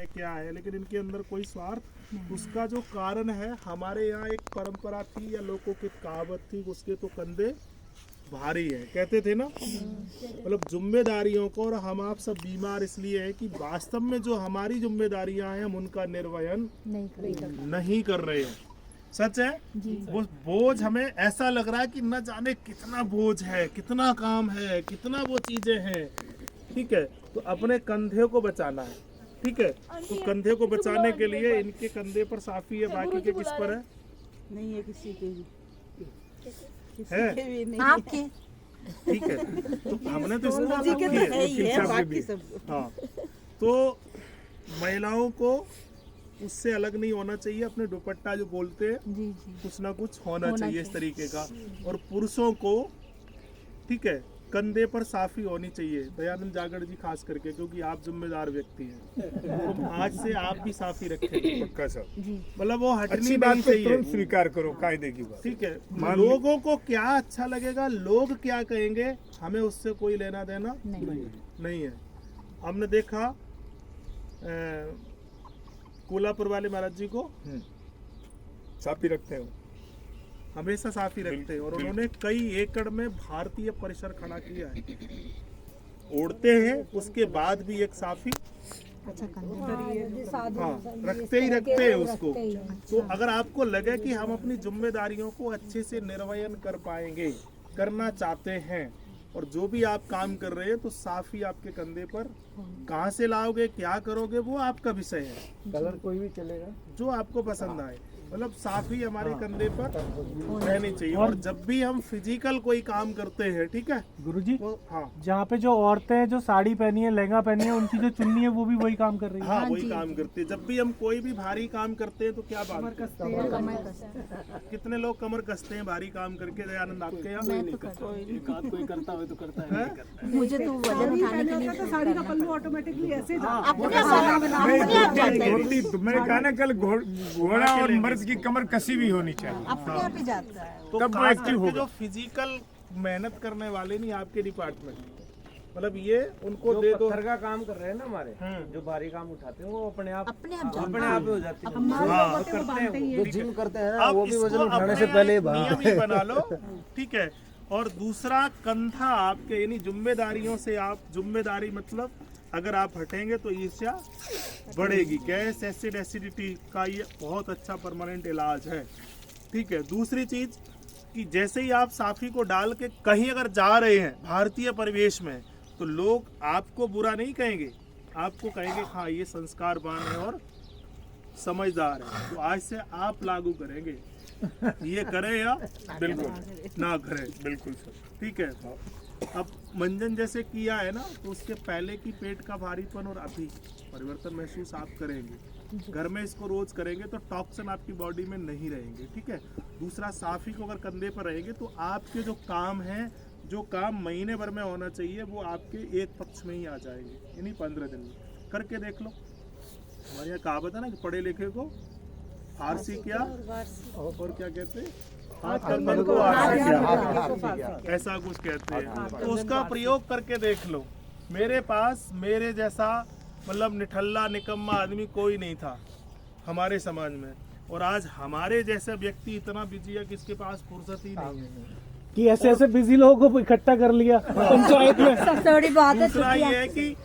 है क्या है, लेकिन इनके अंदर कोई स्वार्थ। उसका जो कारण है, हमारे यहाँ एक परंपरा थी या लोगों की कहावत थी, उसके तो कंधे भारी है, कहते थे ना। मतलब जिम्मेदारियों को, और हम आप सब बीमार इसलिए है कि वास्तव में जो हमारी जिम्मेदारियां हैं हम उनका निर्वहन नहीं कर रहे हैं। सच है, वो बोझ हमें ऐसा लग रहा है कि न जाने कितना बोझ है, कितना काम है, कितना वो चीजें हैं। ठीक है, तो अपने कंधे को बचाना है। ठीक है, तो कंधे को बचाने के लिए इनके कंधे पर साफी है, बाकी के किस पर है? नहीं है किसी के भी, है आपके। ठीक है, तो हमने तो इसको जी के अलग तो है ही किया। है, बाकी सब। हाँ, तो महिलाओं को उससे अलग नहीं होना चाहिए। अपने दुपट्टा जो बोलते हैं, कुछ ना कुछ होना चाहिए इस तरीके का। और पुरुषों को, ठीक है, कंधे पर साफी होनी चाहिए, दयानंद जागड़ जी खास करके, क्योंकि आप जिम्मेदार व्यक्ति हैं। तो आज से आप भी साफी रखेंगे, पक्का सर। मतलब वो हटनी अच्छी नहीं बात को चाहिए। तुरंत स्वीकार करो, कायदे की बात। ठीक है, लोगों को क्या अच्छा लगेगा, लोग क्या कहेंगे, हमें उससे कोई लेना देना नहीं है। हमने देखा कोल्हापुर वाले महाराज जी को साफी रखते हो, हमेशा साफी रखते हैं, और उन्होंने कई एकड़ में भारतीय परिसर खड़ा किया है। ओढ़ते हैं, उसके बाद भी एक साफी हाँ रखते ही रखते हैं उसको। तो अगर आपको लगे कि हम अपनी जिम्मेदारियों को अच्छे से निर्वहन कर पाएंगे, करना चाहते हैं, और जो भी आप काम कर रहे हैं, तो साफी आपके कंधे पर कहाँ से लाओगे, क्या करोगे, वो आपका विषय है। कलर कोई भी चलेगा, जो आपको पसंद आए, मतलब साफी हमारे कंधे पर रहनी चाहिए। और जब भी हम फिजिकल कोई काम करते हैं, ठीक है गुरुजी, तो हाँ, जहाँ पे जो औरतें जो साड़ी पहनी है, लहंगा पहनी है, उनकी जो चुन्नी है वो भी वही काम कर रही है। हाँ वही काम करते हैं। जब भी हम कोई भी भारी काम करते हैं तो क्या बात करते हैं? कितने लोग कमर कसते हैं भारी काम करके? दयानंद आपके यहाँ कोई करता हो तो करता है। मुझे तो वजन उठाने के लिए साड़ी का पल्लू ऑटोमेटिकली ऐसे मैंने कहा ना कल, घोड़ा और मर्द की कमर कसी भी होनी चाहिए, अपने आप ही जाता है। तो तब वो खास एक्टिव करके होगा। जो फिजिकल मेहनत करने वाले नहीं आपके डिपार्टमेंट, मतलब ये उनको दे दो। पत्थर का काम कर रहे हैं ना हमारे, जो भारी काम उठाते हैं वो अपने आप अपने ही हो जाते हैं। हाँ, करते हैं जो जिम करते हैं अब वो भी वजन इसको उठाने अपने से पहले नियम ही बना लो। ठीक है, और दूसरा कंधा आपके, यानी जिम्मेदारियों से आप, जिम्मेदारी मतलब अगर आप हटेंगे तो ईर्ष्या बढ़ेगी। गैस, एसिड, एसिडिटी का ये बहुत अच्छा परमानेंट इलाज है। ठीक है, दूसरी चीज कि जैसे ही आप साफी को डाल के कहीं अगर जा रहे हैं भारतीय परिवेश में, तो लोग आपको बुरा नहीं कहेंगे, आपको कहेंगे हाँ ये संस्कारवान है और समझदार है। तो आज से आप लागू करेंगे, ये करें या बिल्कुल ना करें। बिल्कुल सर। ठीक है, अब मंजन जैसे किया है ना, तो उसके पहले की पेट का भारीपन और अभी परिवर्तन महसूस आप करेंगे। घर में इसको रोज करेंगे तो टॉक्सिन आपकी बॉडी में नहीं रहेंगे। ठीक है, दूसरा साफी को अगर कंधे पर रहेंगे तो आपके जो काम हैं, जो काम महीने भर में होना चाहिए, वो आपके एक पक्ष में ही आ जाएंगे, यानी 15 दिन में। करके देख लो। हमारे यहाँ कहावत है ना कि पढ़े लिखे को फारसी क्या और क्या कहते हैं, ऐसा कुछ कहते हैं। तो उसका प्रयोग करके देख लो। मेरे पास मेरे जैसा मतलब निठल्ला निकम्मा आदमी कोई नहीं था हमारे समाज में, और आज हमारे जैसे व्यक्ति इतना बिजी है कि इसके पास फुर्सत ही नहीं है कि ऐसे ऐसे बिजी लोगों को इकट्ठा कर लिया पंचायत में। सबसे बड़ी बात है दूसरा ये है कि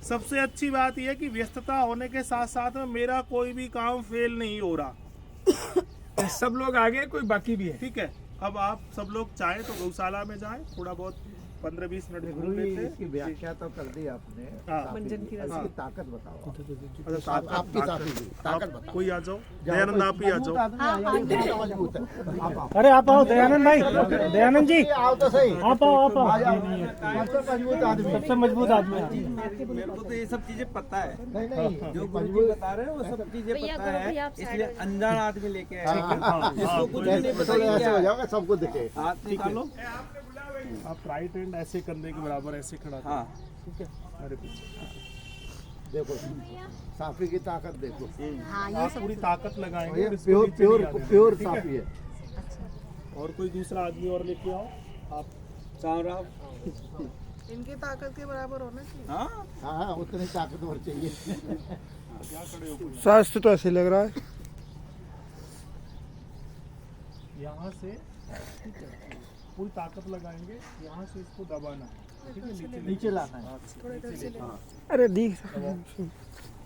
सबसे अच्छी बात यह है कि व्यस्तता होने के साथ साथ में मेरा कोई भी काम फेल नहीं हो रहा। सब लोग आगे, कोई बाकी भी है। ठीक है, अब आप सब लोग चाहे तो गौशाला में जाएं, थोड़ा बहुत 15-20 मिनट घूम लेते हैं। इसकी व्याख्या तो कर दी आपने, हाँ। इसकी ताकत बताओ। अच्छा, आपकी ताकत बताओ। कोई आ जाओ, दयानंद आप ही आ जाओ। अरे आप आओ दयानंद भाई, दयानंद जी आओ तो सही। आप आओ, आप आओ। सबसे मजबूत आदमी, सबसे मजबूत आदमी है। मेरे को तो ये सब चीजें पता है, नहीं जो गुरुजी बता रहे हैं वो सब चीजें पता है, इसलिए अनजान आदमी लेके आए इसको कुछ नहीं पता ऐसे क्या हो है। जाओगे, सबको दिखे। हाथ निकालो। आप राइट हैंड ऐसे कंधे के बराबर ऐसे खड़ा करो। हाँ, ठीक है, अरे पीछे देखो साफी की ताकत देखो, आप पूरी ताकत लगाएंगे ये और इसको प्योर नीचे प्योर नहीं आने प्योर देंगे, ठीक साफी है। है? और कोई दूसरा आदमी और लेके आओ आप। चावराव। इनकी ताकत के बराबर होना चाहिए। हाँ, हाँ उतनी ताकतवर चाहिए। यहाँ खड़े हो स्वास्थ्य तो ऐसे लग रहा है। यहाँ से ठीक है, पूरी ताकत लगाएंगे, यहाँ से इसको दबाना है, ठीक है, नीचे लाना है। अरे दिख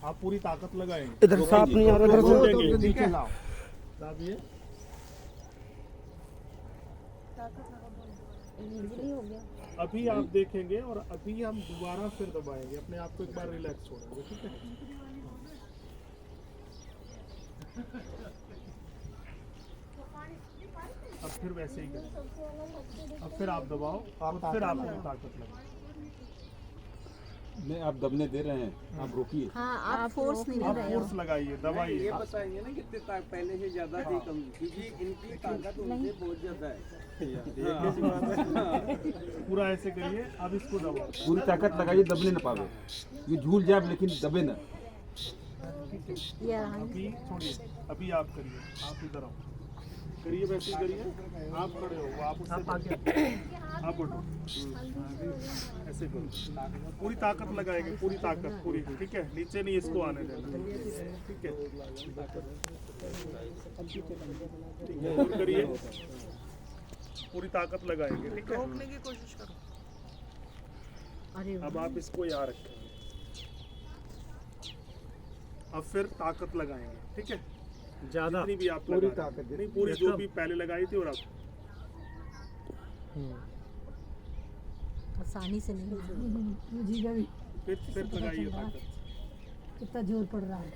आप पूरी ताकत लगाएंगे, इधर साफ नहीं आ रहा, इधर से देंगे, नीचे लाओ, दाबिए। अभी आप देखेंगे और अभी हम दोबारा फिर दबाएंगे, अपने आप को एक बार रिलैक्स छोड़ेंगे, ठीक है। अब फिर वैसे ही करें, अब फिर आप दबाओ, अब फिर आप ताकत लगाओ। नहीं, आप दबने दे रहे हैं, आप रोकिए। हाँ, आप फोर्स नहीं आप दे रहे हो। फोर्स लगाइए, ये दबाइए। बताएंगे ना कितने पहले से ज्यादा थी कम, क्योंकि इनकी ताकत उनसे बहुत ज्यादा है। पूरा ऐसे करिए, अब इसको दबाओ। पूरी ताकत लगाइए, दबने न पावे, ये झूल जाए लेकिन दबे न। ये रहा। अभी छोड़िए, अभी आप करिए, आप इधर आओ, करिए वैसे ही करिए। आप खड़े हो, आप उससे आगे, आप बढ़ो, ऐसे करो, पूरी ताकत लगाएंगे, पूरी ताकत पूरी, ठीक है। नीचे नहीं इसको आने देना, ठीक है, ठीक है, और करिए, पूरी ताकत लगाएंगे, ठीक है। रोकने की कोशिश करो। अरे अब आप इसको यहाँ रखें, अब फिर ताकत लगाएंगे, ठीक है, ज्यादा भी आप पूरी ताकत नहीं, पूरी जो भी पहले लगाई थी और अब आसानी से नहीं। फिर लगाइए ताकत। कितना जोर पड़ रहा है।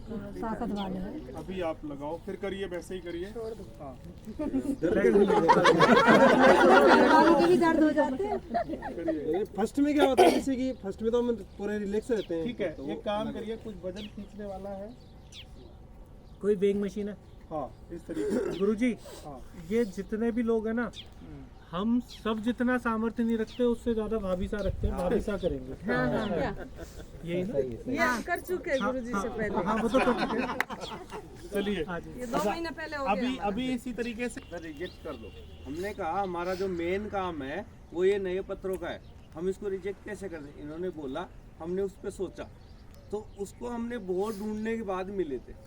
ताकत वाले हैं। अभी आप लगाओ, फिर करिए वैसे ही करिए। हाँ, के भी दर्द हो जाते हैं। करिए, फर्स्ट में क्या होता है, जैसे कि फर्स्ट में तो हम पूरे रिलैक्स रहते हैं। ठीक है। एक काम करिए, कुछ वजन खींचने वाला है, कोई वेइंग मशीन है? हाँ, इस तरीके से। गुरुजी, हाँ, ये जितने भी लोग हैं ना, हम सब जितना सामर्थ्य नहीं रखते उससे ज्यादा भाभी सा रखते हैं, भाभी सा करेंगे। यही ना? ये कर चुके हैं गुरुजी से पहले। हाँ, वो तो कर चुके हैं। चलिए, ये 2 महीने पहले हो गया अभी हमारा। अभी इसी तरीके से रिजेक्ट कर दो। हमने कहा हमारा जो मेन काम है वो ये नए पत्थरों का है, हम इसको रिजेक्ट कैसे कर दें। इन्होंने बोला, हमने उस पर सोचा, तो उसको हमने बहुत ढूंढने के बाद मिले थे।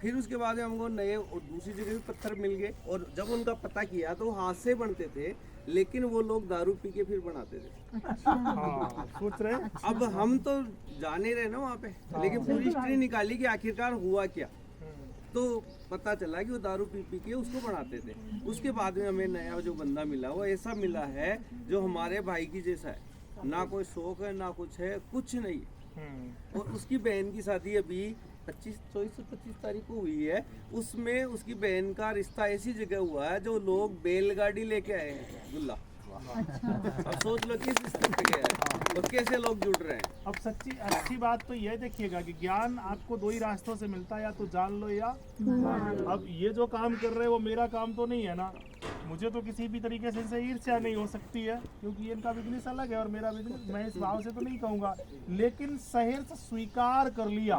फिर उसके बाद में हमको नए और दूसरी जगह भी पत्थर मिल गए, और जब उनका पता किया तो वो हाथ से बनते थे, लेकिन वो लोग दारू पी के फिर बनाते थे। हाँ, सोच रहे हैं। अब हम तो जान ही रहे ना वहाँ पे, लेकिन पूरी हिस्ट्री निकाली कि आखिरकार हुआ क्या, तो पता चला कि वो दारू पी पी के उसको बनाते थे। उसके बाद में हमें नया जो बंदा मिला वो ऐसा मिला है जो हमारे भाई की जैसा है, ना कोई शौक है ना कुछ है, कुछ नहीं है। और उसकी बहन की शादी अभी 25 तारीख को हुई है। उसमें उसकी बहन का रिश्ता ऐसी जगह हुआ है जो लोग बैलगाड़ी लेके आए हैं दुल्ला। अब सोच लो किस स्तर पे गया है और कैसे लोग जुड़ रहे हैं। अब सच्ची अच्छी बात तो यह देखिएगा कि ज्ञान आपको 2 ही रास्तों से मिलता है, या तो जान लो या अब ये जो काम कर रहे हैं वो मेरा काम तो नहीं है ना, मुझे तो किसी भी तरीके से इनसे ईर्ष्या नहीं हो सकती है, क्योंकि इनका बिजनेस अलग है और मेरा बिजनेस, मैं इस भाव से तो नहीं कहूँगा, लेकिन शहर से स्वीकार कर लिया।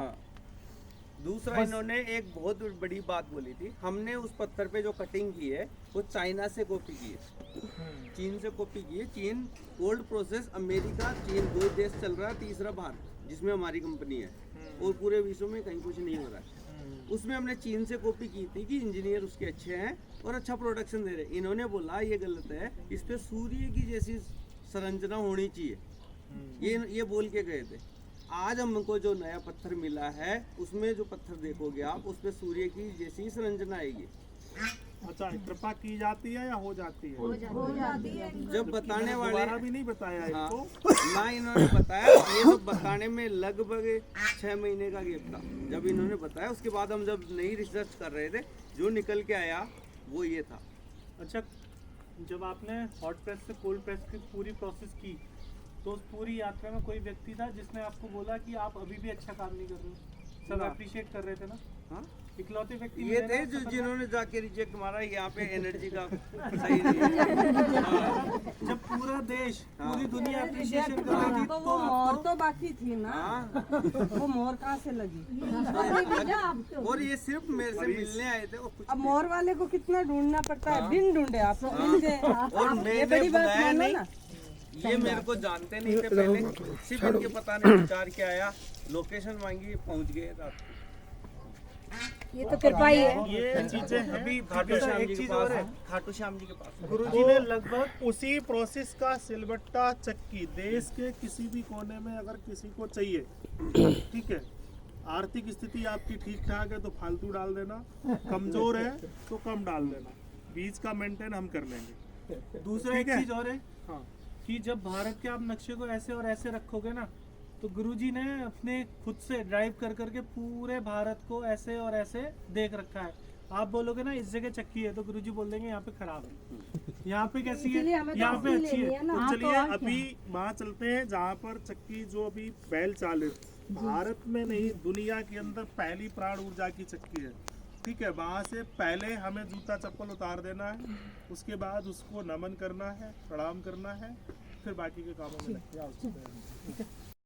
दूसरा इन्होंने एक बहुत बड़ी बात बोली थी, हमने उस पत्थर पे जो कटिंग की है वो चाइना से कॉपी की है, चीन से कॉपी की है। चीन ओल्ड प्रोसेस, अमेरिका चीन 2 देश चल रहा है, तीसरा भारत जिसमें हमारी कंपनी है, और पूरे विश्व में कहीं कुछ नहीं हो रहा है। उसमें हमने चीन से कॉपी की थी कि इंजीनियर उसके अच्छे हैं और अच्छा प्रोडक्शन दे रहे हैं। इन्होंने बोला ये गलत है, इस पे सूर्य की जैसी संरचना होनी चाहिए, ये बोल के गए थे। आज हमको जो नया पत्थर मिला है उसमें जो पत्थर देखोगे आप, उस पे सूर्य की जैसी संरचना आएगी। अच्छा, कृपा की जाती है या हो जाती है? हो जाती है। जब बताने वाले दोबारा भी नहीं बताया हाँ, इसको। ना इन्होंने बताया, ये सब बताने में लगभग 6 महीने का गैप था। जब इन्होंने बताया उसके बाद हम जब नई रिसर्च कर रहे थे, जो निकल के आया वो ये था। अच्छा, जब आपने हॉट प्रेस से कोल्ड प्रेस की पूरी प्रोसेस की, तो उस पूरी यात्रा में कोई व्यक्ति था जिसने आपको बोला कि आप अभी भी अच्छा काम नहीं कर रहे हो? सब ना। अप्रिशिएट कर रहे थे ना? हाँ, इकलौते व्यक्ति ये थे जो जिन्होंने जाके रिजेक्ट मारा, यहाँ पे एनर्जी का सही नहीं है। जब पूरा देश, हाँ। पूरी दुनिया अप्रिशिएशन कर रही थी, तो वो मोर तो बाकी थी ना, हाँ, वो मोर कहाँ से लगी? और ये सिर्फ मेरे से मिलने आए थे और कुछ अब नहीं। मोर वाले को कितना ढूंढना पड़ता है, बिन ढूंढे आप तो मिल गए। और ये मैंने बड़ी बात बुलाया मानो नहीं, ना। ये मेरे को जानते नहीं थे पहले, सिर्फ इनके पता नहीं विचार क्या आया, लोकेशन मांगी, पहुंच गए रात को। ये तो कृपा ही है। ये चीजें हैं। अभी खाटू श्याम जी के पास है, खाटू श्याम जी के पास। गुरुजी ने लगभग उसी प्रोसेस का सिलबट्टा चक्की देश के किसी भी कोने में अगर किसी को चाहिए, ठीक है, आर्थिक स्थिति आपकी ठीक ठाक है तो फालतू डाल देना, कमजोर है तो कम डाल देना, बीच का मेंटेन हम कर लेंगे। दूसरा एक ठीक है? चीज और है हाँ, कि जब भारत के आप नक्शे को ऐसे और ऐसे रखोगे ना, तो गुरुजी ने अपने खुद से ड्राइव कर करके पूरे भारत को ऐसे और ऐसे देख रखा है। आप बोलोगे ना इस जगह चक्की है, तो गुरुजी बोल देंगे यहाँ पे खराब है, यहाँ पे कैसी इसीलिए है, हमें यहाँ पे तो अच्छी लेनी है। है ना। तो चलिए अभी वहाँ चलते हैं जहाँ पर चक्की जो अभी बैल चालित भारत में नहीं दुनिया के अंदर पहली प्राण ऊर्जा की चक्की है, ठीक है। वहाँ से पहले हमें जूता चप्पल उतार देना है, उसके बाद उसको नमन करना है, प्रणाम करना है, फिर बाकी के कामों में लग जाओ। ठीक है।